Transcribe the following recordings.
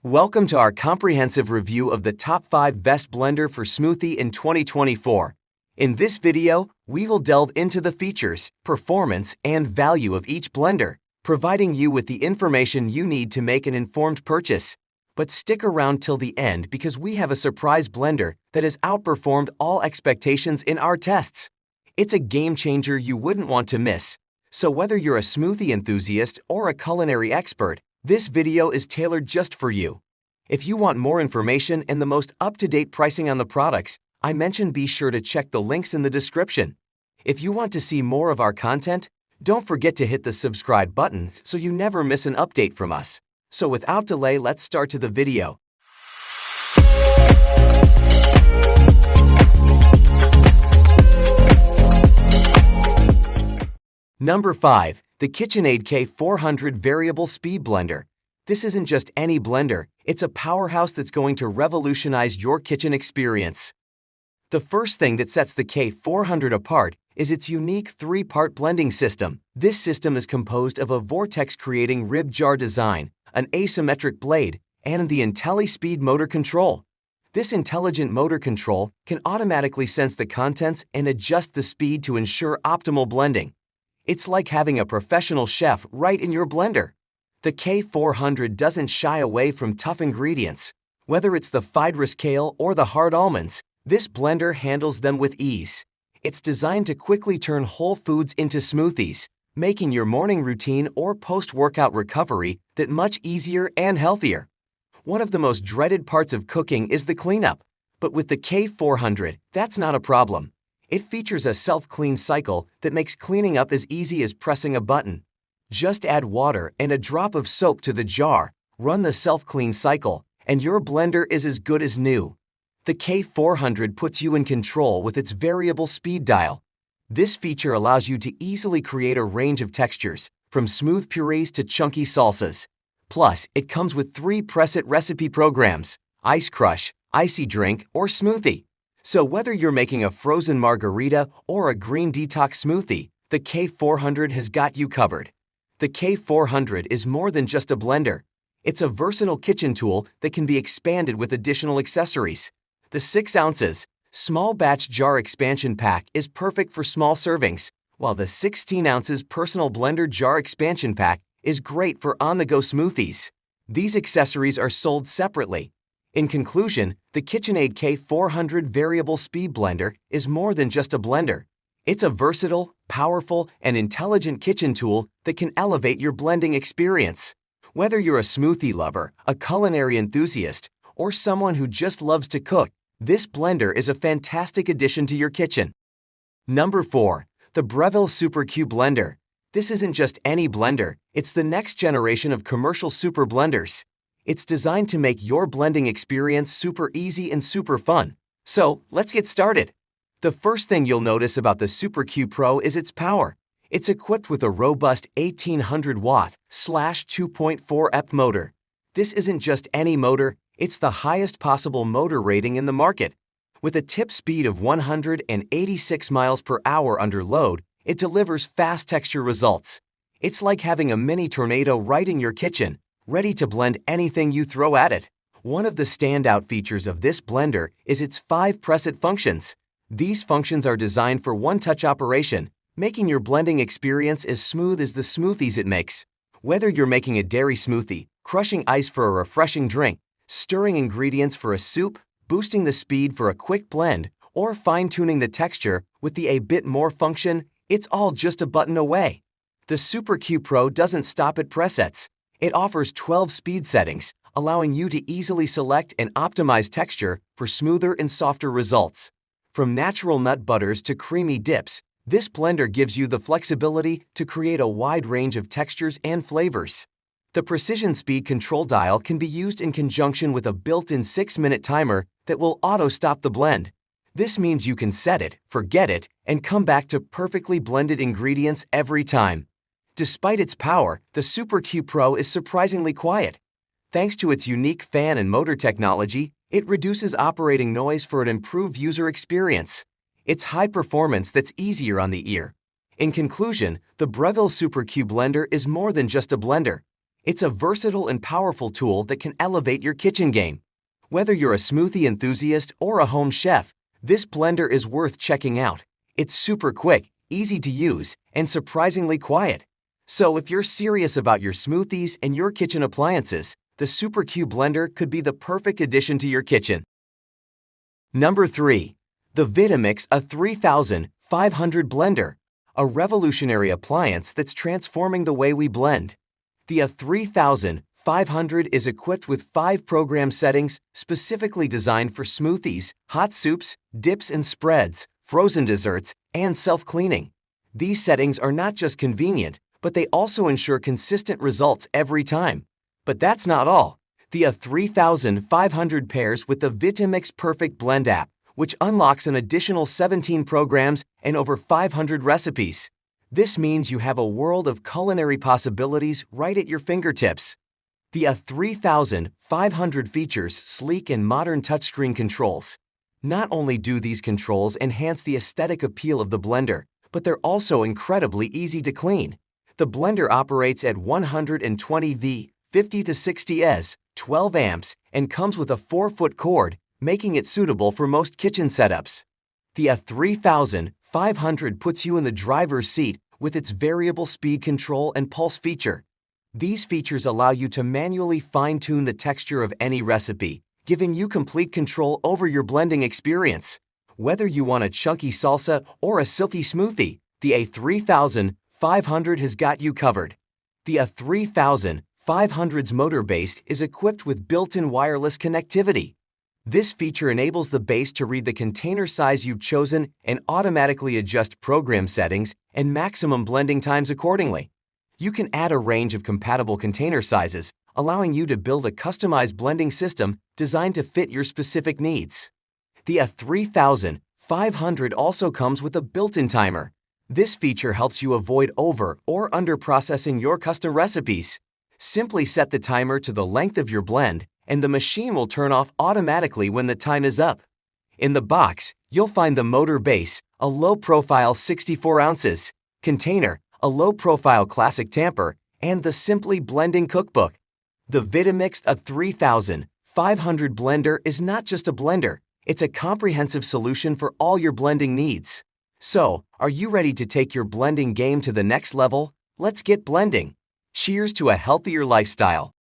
Welcome to our comprehensive review of the top 5 best blender for smoothie in 2024. In this video, we will delve into the features, performance, and value of each blender, providing you with the information you need to make an informed purchase. But stick around till the end because we have a surprise blender that has outperformed all expectations in our tests. It's a game changer you wouldn't want to miss. So whether you're a smoothie enthusiast or a culinary expert, this video is tailored just for you. If you want more information and the most up-to-date pricing on the products I mentioned, be sure to check the links in the description. If you want to see more of our content, don't forget to hit the subscribe button so you never miss an update from us. So without delay, let's start to the video. Number 5. The KitchenAid K400 Variable Speed Blender. This isn't just any blender, it's a powerhouse that's going to revolutionize your kitchen experience. The first thing that sets the K400 apart is its unique 3-part blending system. This system is composed of a vortex-creating rib jar design, an asymmetric blade, and the IntelliSpeed motor control. This intelligent motor control can automatically sense the contents and adjust the speed to ensure optimal blending. It's like having a professional chef right in your blender. The K400 doesn't shy away from tough ingredients. Whether it's the fibrous kale or the hard almonds, this blender handles them with ease. It's designed to quickly turn whole foods into smoothies, making your morning routine or post-workout recovery that much easier and healthier. One of the most dreaded parts of cooking is the cleanup, but with the K400, that's not a problem. It features a self-clean cycle that makes cleaning up as easy as pressing a button. Just add water and a drop of soap to the jar, run the self-clean cycle, and your blender is as good as new. The K400 puts you in control with its variable speed dial. This feature allows you to easily create a range of textures, from smooth purees to chunky salsas. Plus, it comes with 3 preset recipe programs: Ice Crush, Icy Drink, or Smoothie. So whether you're making a frozen margarita or a green detox smoothie, the K400 has got you covered. The K400 is more than just a blender. It's a versatile kitchen tool that can be expanded with additional accessories. The 6 ounces, small batch jar expansion pack is perfect for small servings, while the 16 ounces personal blender jar expansion pack is great for on-the-go smoothies. These accessories are sold separately. In conclusion, the KitchenAid K400 Variable Speed Blender is more than just a blender. It's a versatile, powerful, and intelligent kitchen tool that can elevate your blending experience. Whether you're a smoothie lover, a culinary enthusiast, or someone who just loves to cook, this blender is a fantastic addition to your kitchen. Number 4. The Breville Super Q Blender. This isn't just any blender, it's the next generation of commercial super blenders. It's designed to make your blending experience super easy and super fun. So, let's get started. The first thing you'll notice about the Super Q Pro is its power. It's equipped with a robust 1800-watt /2.4 EP motor. This isn't just any motor, it's the highest possible motor rating in the market. With a tip speed of 186 miles per hour under load, it delivers fast texture results. It's like having a mini tornado right in your kitchen, ready to blend anything you throw at it. One of the standout features of this blender is its 5 preset functions. These functions are designed for one-touch operation, making your blending experience as smooth as the smoothies it makes. Whether you're making a dairy smoothie, crushing ice for a refreshing drink, stirring ingredients for a soup, boosting the speed for a quick blend, or fine-tuning the texture with the "a bit more" function, it's all just a button away. The Super Q Pro doesn't stop at presets. It offers 12 speed settings, allowing you to easily select and optimize texture for smoother and softer results. From natural nut butters to creamy dips, this blender gives you the flexibility to create a wide range of textures and flavors. The precision speed control dial can be used in conjunction with a built-in 6-minute timer that will auto-stop the blend. This means you can set it, forget it, and come back to perfectly blended ingredients every time. Despite its power, the Super Q Pro is surprisingly quiet. Thanks to its unique fan and motor technology, it reduces operating noise for an improved user experience. It's high performance that's easier on the ear. In conclusion, the Breville Super Q Blender is more than just a blender. It's a versatile and powerful tool that can elevate your kitchen game. Whether you're a smoothie enthusiast or a home chef, this blender is worth checking out. It's super quick, easy to use, and surprisingly quiet. So if you're serious about your smoothies and your kitchen appliances, the Super Q blender could be the perfect addition to your kitchen. Number 3. The Vitamix A3500 Blender, a revolutionary appliance that's transforming the way we blend. The A3500 is equipped with 5 program settings specifically designed for smoothies, hot soups, dips and spreads, frozen desserts, and self-cleaning. These settings are not just convenient, but they also ensure consistent results every time. But that's not all. The A3500 pairs with the Vitamix Perfect Blend app, which unlocks an additional 17 programs and over 500 recipes. This means you have a world of culinary possibilities right at your fingertips. The A3500 features sleek and modern touchscreen controls. Not only do these controls enhance the aesthetic appeal of the blender, but they're also incredibly easy to clean. The blender operates at 120 V, 50 to 60 S, 12 amps, and comes with a 4-foot cord, making it suitable for most kitchen setups. The A3500 puts you in the driver's seat with its variable speed control and pulse feature. These features allow you to manually fine-tune the texture of any recipe, giving you complete control over your blending experience. Whether you want a chunky salsa or a silky smoothie, the A3500 has got you covered. The A3500's motor base is equipped with built-in wireless connectivity. This feature enables the base to read the container size you've chosen and automatically adjust program settings and maximum blending times accordingly. You can add a range of compatible container sizes, allowing you to build a customized blending system designed to fit your specific needs. The A3500 also comes with a built-in timer. This feature helps you avoid over or under processing your custom recipes. Simply set the timer to the length of your blend, and the machine will turn off automatically when the time is up. In the box, you'll find the motor base, a low-profile 64 ounces, container, a low-profile classic tamper, and the Simply Blending Cookbook. The Vitamix A3500 blender is not just a blender, it's a comprehensive solution for all your blending needs. So, are you ready to take your blending game to the next level? Let's get blending. Cheers to a healthier lifestyle.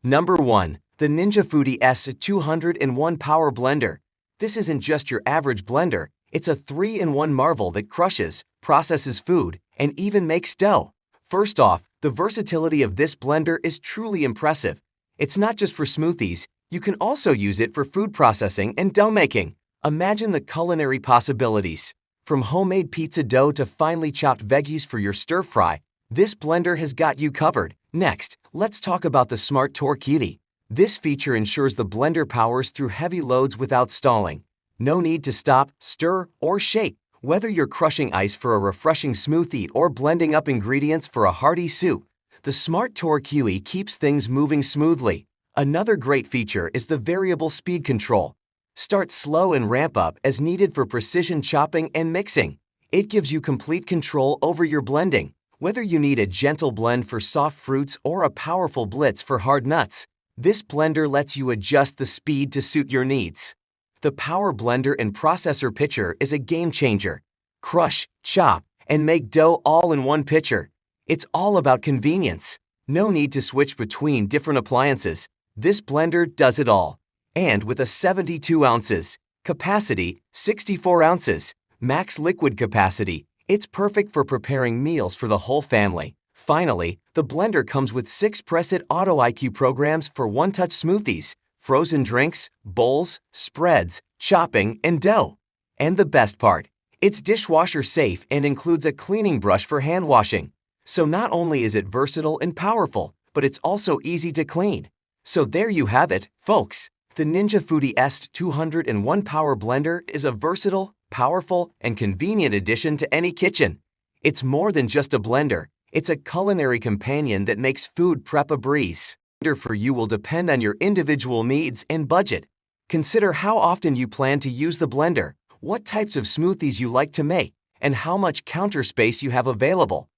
Number 1. The Ninja Foodi S201 Power Blender. This isn't just your average blender, it's a 3-in-1 marvel that crushes, processes food, and even makes dough. First off, the versatility of this blender is truly impressive. It's not just for smoothies, you can also use it for food processing and dough making. Imagine the culinary possibilities. From homemade pizza dough to finely chopped veggies for your stir fry, this blender has got you covered. Next, let's talk about the Smart Torque Cutie. This feature ensures the blender powers through heavy loads without stalling. No need to stop, stir, or shake. Whether you're crushing ice for a refreshing smoothie or blending up ingredients for a hearty soup, the Smart Torque Cutie keeps things moving smoothly. Another great feature is the variable speed control. Start slow and ramp up as needed for precision chopping and mixing. It gives you complete control over your blending. Whether you need a gentle blend for soft fruits or a powerful blitz for hard nuts, this blender lets you adjust the speed to suit your needs. The Power Blender and Processor Pitcher is a game changer. Crush, chop, and make dough all in one pitcher. It's all about convenience. No need to switch between different appliances. This blender does it all. And with a 72 ounces capacity, 64 ounces max liquid capacity, it's perfect for preparing meals for the whole family. Finally, the blender comes with 6 preset Auto IQ programs for one-touch smoothies, frozen drinks, bowls, spreads, chopping, and dough. And the best part, it's dishwasher safe and includes a cleaning brush for hand washing. So not only is it versatile and powerful, but it's also easy to clean. So there you have it, folks. The Ninja Foodi S201 Power Blender is a versatile, powerful, and convenient addition to any kitchen. It's more than just a blender. It's a culinary companion that makes food prep a breeze. The blender for you will depend on your individual needs and budget. Consider how often you plan to use the blender, what types of smoothies you like to make, and how much counter space you have available.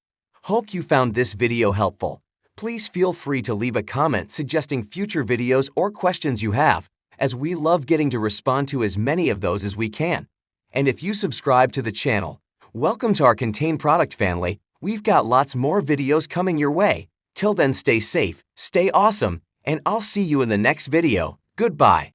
Hope you found this video helpful. Please feel free to leave a comment suggesting future videos or questions you have, as we love getting to respond to as many of those as we can. And if you subscribe to the channel, welcome to our Contain product family. We've got lots more videos coming your way. Till then, stay safe, stay awesome, and I'll see you in the next video. Goodbye.